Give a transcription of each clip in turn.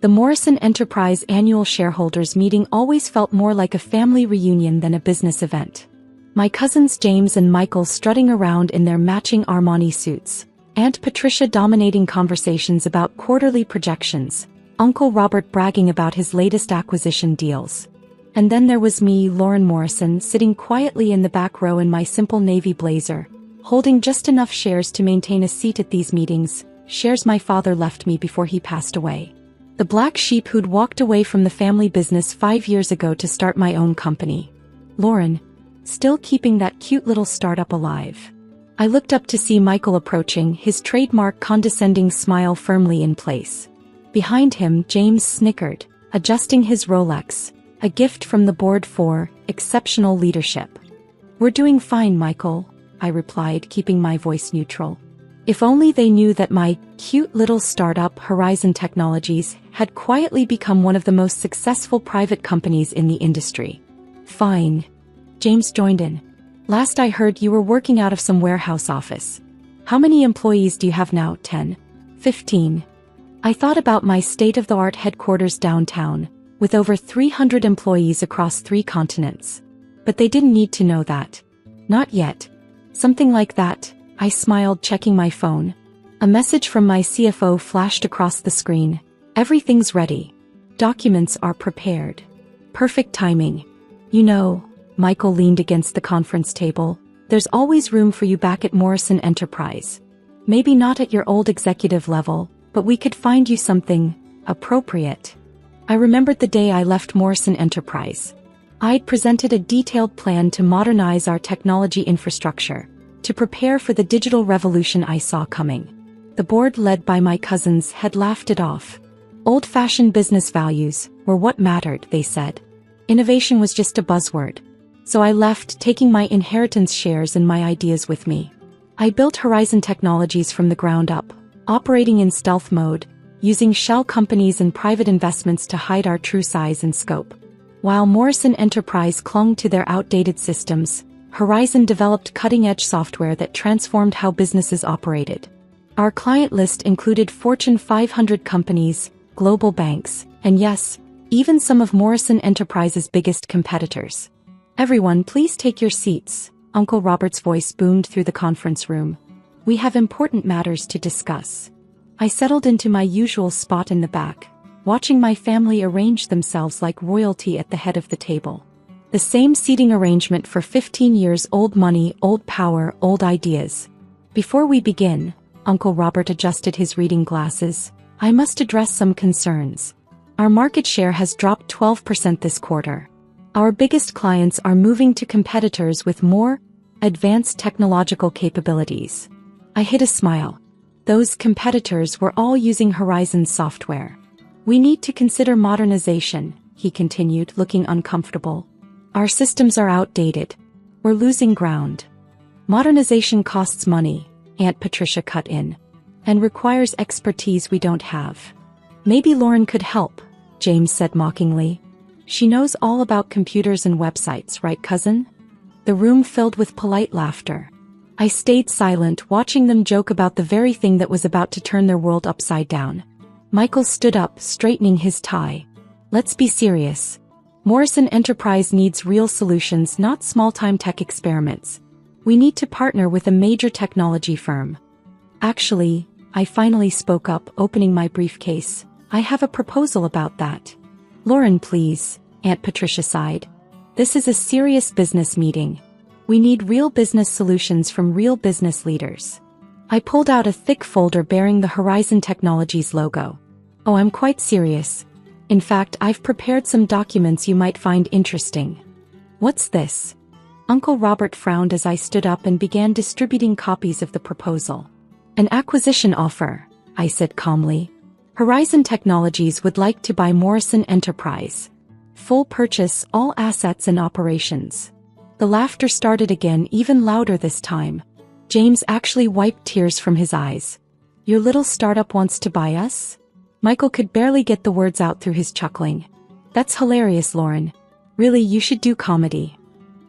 The Morrison Enterprise annual shareholders meeting always felt more like a family reunion than a business event. My cousins James and Michael strutting around in their matching Armani suits, Aunt Patricia dominating conversations about quarterly projections, Uncle Robert bragging about his latest acquisition deals. And then there was me, Lauren Morrison, sitting quietly in the back row in my simple navy blazer, holding just enough shares to maintain a seat at these meetings, shares my father left me before he passed away. The black sheep who'd walked away from the family business 5 years ago to start my own company. Lauren, still keeping that cute little startup alive. I looked up to see Michael approaching, his trademark condescending smile firmly in place. Behind him, James snickered, adjusting his Rolex, a gift from the board for exceptional leadership. "We're doing fine, Michael," I replied, keeping my voice neutral. If only they knew that my cute little startup, Horizon Technologies, had quietly become one of the most successful private companies in the industry. "Fine." James joined in. "Last I heard you were working out of some warehouse office. How many employees do you have now? 10? 15? I thought about my state-of-the-art headquarters downtown, with over 300 employees across 3 continents. But they didn't need to know that. Not yet. Something like that. I smiled, checking my phone. A message from my CFO flashed across the screen. "Everything's ready. Documents are prepared." Perfect timing. "You know," Michael leaned against the conference table, "there's always room for you back at Morrison Enterprise. Maybe not at your old executive level, but we could find you something appropriate." I remembered the day I left Morrison Enterprise. I'd presented a detailed plan to modernize our technology infrastructure, to prepare for the digital revolution I saw coming. The board, led by my cousins, had laughed it off. Old-fashioned business values were what mattered, they said. Innovation was just a buzzword. So I left, taking my inheritance shares and my ideas with me. I built Horizon Technologies from the ground up, operating in stealth mode, using shell companies and private investments to hide our true size and scope. While Morrison Enterprise clung to their outdated systems, Horizon developed cutting-edge software that transformed how businesses operated. Our client list included Fortune 500 companies, global banks, and yes, even some of Morrison Enterprise's biggest competitors. "Everyone, please take your seats," Uncle Robert's voice boomed through the conference room. "We have important matters to discuss." I settled into my usual spot in the back, watching my family arrange themselves like royalty at the head of the table. The same seating arrangement for 15 years, old money, old power, old ideas. "Before we begin," Uncle Robert adjusted his reading glasses, "I must address some concerns. Our market share has dropped 12% this quarter. Our biggest clients are moving to competitors with more advanced technological capabilities." I hid a smile. Those competitors were all using Horizon's software. "We need to consider modernization," he continued, looking uncomfortable. "Our systems are outdated. We're losing ground." "Modernization costs money," Aunt Patricia cut in, "and requires expertise we don't have." "Maybe Lauren could help," James said mockingly. "She knows all about computers and websites, right, cousin?" The room filled with polite laughter. I stayed silent, watching them joke about the very thing that was about to turn their world upside down. Michael stood up, straightening his tie. "Let's be serious. Morrison Enterprise needs real solutions, not small-time tech experiments. We need to partner with a major technology firm." "Actually," I finally spoke up, opening my briefcase, "I have a proposal about that." "Lauren, please," Aunt Patricia sighed. "This is a serious business meeting. We need real business solutions from real business leaders." I pulled out a thick folder bearing the Horizon Technologies logo. "Oh, I'm quite serious. In fact, I've prepared some documents you might find interesting." "What's this?" Uncle Robert frowned as I stood up and began distributing copies of the proposal. "An acquisition offer," I said calmly. "Horizon Technologies would like to buy Morrison Enterprise. Full purchase, all assets and operations." The laughter started again, even louder this time. James actually wiped tears from his eyes. "Your little startup wants to buy us?" Michael could barely get the words out through his chuckling. "That's hilarious, Lauren. Really, you should do comedy."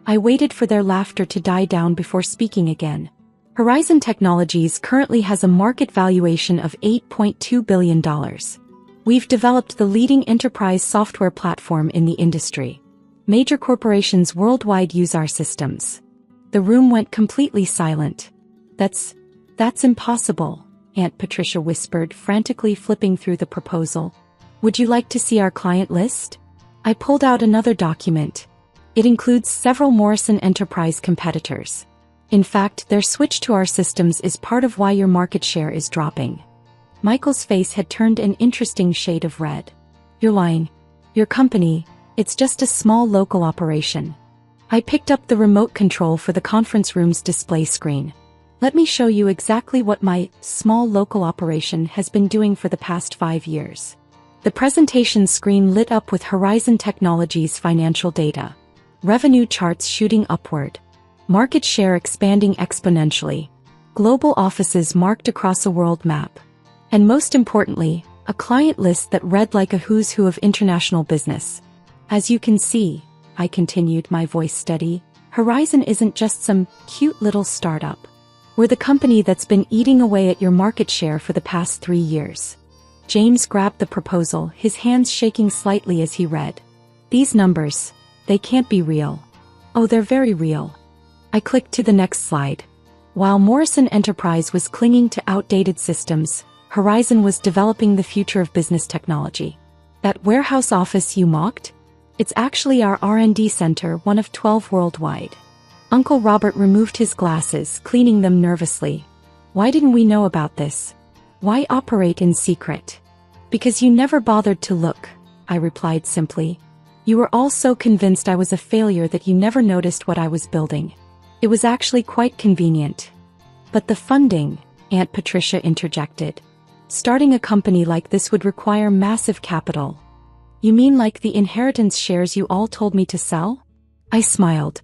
I waited for their laughter to die down before speaking again. "Horizon Technologies currently has a market valuation of $8.2 billion. We've developed the leading enterprise software platform in the industry. Major corporations worldwide use our systems. The room went completely silent. That's impossible, Aunt Patricia whispered, frantically flipping through the proposal. Would you like to see our client list? I pulled out another document. It includes several Morrison Enterprise competitors. In fact, their switch to our systems is part of why your market share is dropping. Michael's face had turned an interesting shade of red. You're lying. Your company, it's just a small local operation. I picked up the remote control for the conference room's display screen. Let me show you exactly what my small local operation has been doing for the past 5 years. The presentation screen lit up with Horizon Technologies' financial data. Revenue charts shooting upward. Market share expanding exponentially. Global offices marked across a world map. And most importantly, a client list that read like a who's who of international business. As you can see, I continued, my voice steady, Horizon isn't just some cute little startup. We're the company that's been eating away at your market share for the past 3 years. James grabbed the proposal, his hands shaking slightly as he read. These numbers, they can't be real. Oh, they're very real. I clicked to the next slide. While Morrison Enterprise was clinging to outdated systems, Horizon was developing the future of business technology. That warehouse office you mocked? It's actually our R&D center, one of 12 worldwide. Uncle Robert removed his glasses, cleaning them nervously. Why didn't we know about this? Why operate in secret? Because you never bothered to look, I replied simply. You were all so convinced I was a failure that you never noticed what I was building. It was actually quite convenient. But the funding, Aunt Patricia interjected. Starting a company like this would require massive capital. You mean like the inheritance shares you all told me to sell? I smiled.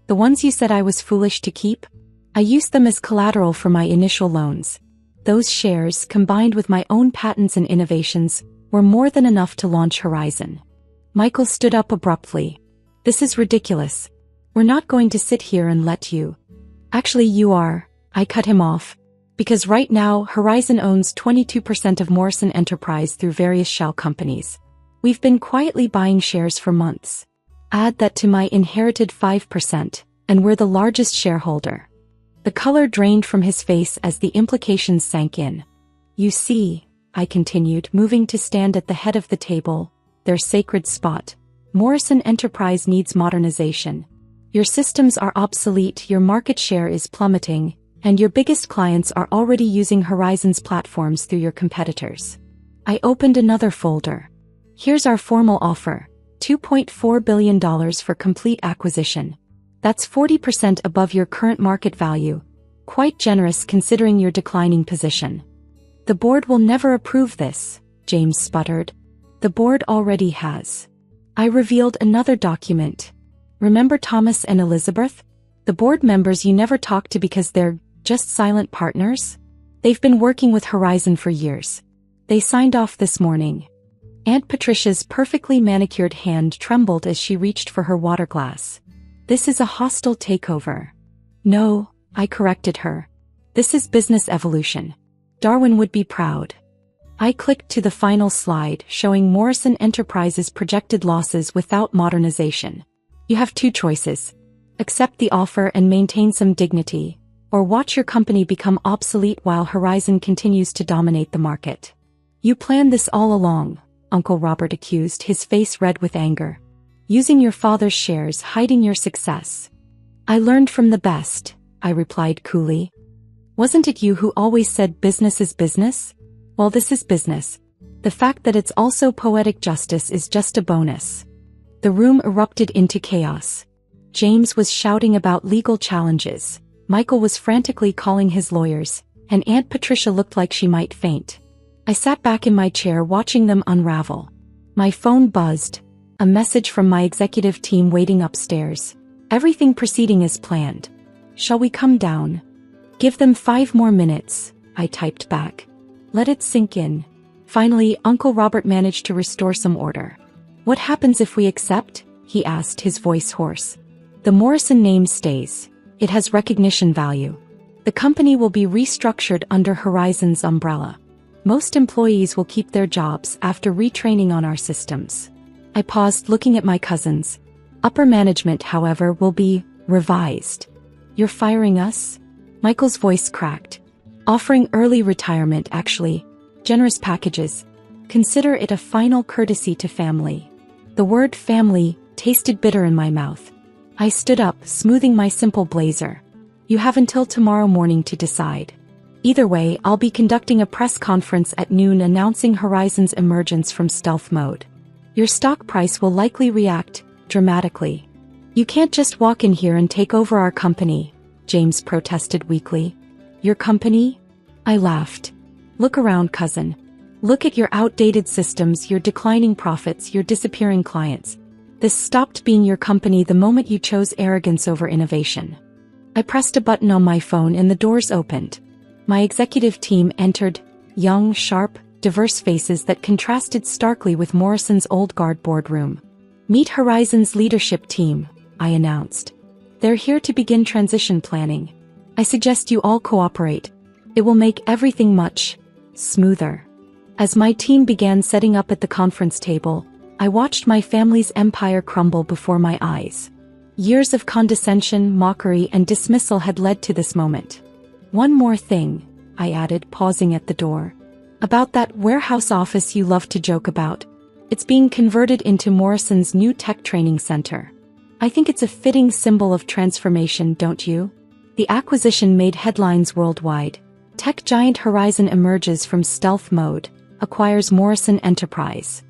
The ones you said I was foolish to keep? I used them as collateral for my initial loans. Those shares, combined with my own patents and innovations, were more than enough to launch Horizon. Michael stood up abruptly. This is ridiculous. We're not going to sit here and let you. Actually, you are. I cut him off. Because right now, Horizon owns 22% of Morrison Enterprise through various shell companies. We've been quietly buying shares for months. Add that to my inherited 5%, and we're the largest shareholder. The color drained from his face as the implications sank in. You see, I continued, moving to stand at the head of the table, their sacred spot. Morrison Enterprise needs modernization. Your systems are obsolete, your market share is plummeting, and your biggest clients are already using Horizon's platforms through your competitors. I opened another folder. Here's our formal offer. $2.4 billion for complete acquisition. That's 40% above your current market value. Quite generous considering your declining position. The board will never approve this, James sputtered. The board already has. I revealed another document. Remember Thomas and Elizabeth? The board members you never talk to because they're just silent partners? They've been working with Horizon for years. They signed off this morning. Aunt Patricia's perfectly manicured hand trembled as she reached for her water glass. This is a hostile takeover. No, I corrected her. This is business evolution. Darwin would be proud. I clicked to the final slide, showing Morrison Enterprises' projected losses without modernization. You have 2 choices. Accept the offer and maintain some dignity, or watch your company become obsolete while Horizon continues to dominate the market. You planned this all along, Uncle Robert accused, his face red with anger. Using your father's shares, hiding your success. I learned from the best, I replied coolly. Wasn't it you who always said business is business? Well, this is business. The fact that it's also poetic justice is just a bonus. The room erupted into chaos. James was shouting about legal challenges. Michael was frantically calling his lawyers, and Aunt Patricia looked like she might faint. I sat back in my chair watching them unravel. My phone buzzed. A message from my executive team waiting upstairs. Everything proceeding as planned. Shall we come down? Give them 5 more minutes, I typed back. Let it sink in. Finally, Uncle Robert managed to restore some order. What happens if we accept? He asked, his voice hoarse. The Morrison name stays. It has recognition value. The company will be restructured under Horizon's umbrella. Most employees will keep their jobs after retraining on our systems. I paused, looking at my cousins. Upper management, however, will be revised. You're firing us? Michael's voice cracked. Offering early retirement, actually. Generous packages. Consider it a final courtesy to family. The word family tasted bitter in my mouth. I stood up, smoothing my simple blazer. You have until tomorrow morning to decide. Either way, I'll be conducting a press conference at noon announcing Horizon's emergence from stealth mode. Your stock price will likely react dramatically. You can't just walk in here and take over our company, James protested weakly. Your company? I laughed. Look around, cousin. Look at your outdated systems, your declining profits, your disappearing clients. This stopped being your company the moment you chose arrogance over innovation. I pressed a button on my phone and the doors opened. My executive team entered, young, sharp, diverse faces that contrasted starkly with Morrison's old guard boardroom. Meet Horizon's leadership team, I announced. They're here to begin transition planning. I suggest you all cooperate. It will make everything much smoother. As my team began setting up at the conference table, I watched my family's empire crumble before my eyes. Years of condescension, mockery, and dismissal had led to this moment. One more thing, I added, pausing at the door. About that warehouse office you love to joke about. It's being converted into Morrison's new tech training center. I think it's a fitting symbol of transformation, don't you? The acquisition made headlines worldwide. Tech giant Horizon emerges from stealth mode, acquires Morrison Enterprise.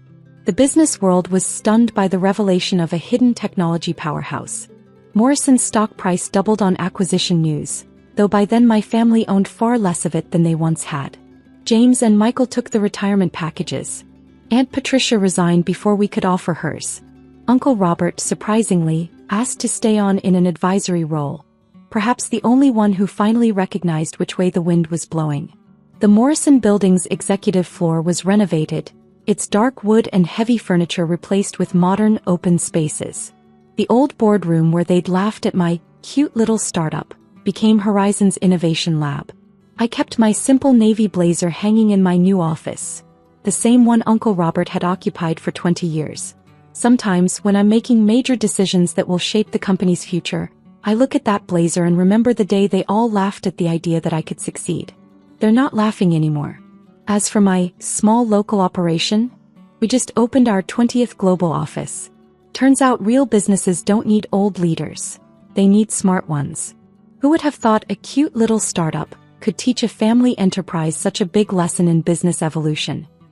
The business world was stunned by the revelation of a hidden technology powerhouse. Morrison's stock price doubled on acquisition news, though by then my family owned far less of it than they once had. James and Michael took the retirement packages. Aunt Patricia resigned before we could offer hers. Uncle Robert, surprisingly, asked to stay on in an advisory role. Perhaps the only one who finally recognized which way the wind was blowing. The Morrison building's executive floor was renovated, its dark wood and heavy furniture replaced with modern, open spaces. The old boardroom where they'd laughed at my cute little startup became Horizon's innovation lab. I kept my simple navy blazer hanging in my new office, the same one Uncle Robert had occupied for 20 years. Sometimes, when I'm making major decisions that will shape the company's future, I look at that blazer and remember the day they all laughed at the idea that I could succeed. They're not laughing anymore. As for my small local operation, we just opened our 20th global office. Turns out real businesses don't need old leaders. They need smart ones. Who would have thought a cute little startup could teach a family enterprise such a big lesson in business evolution?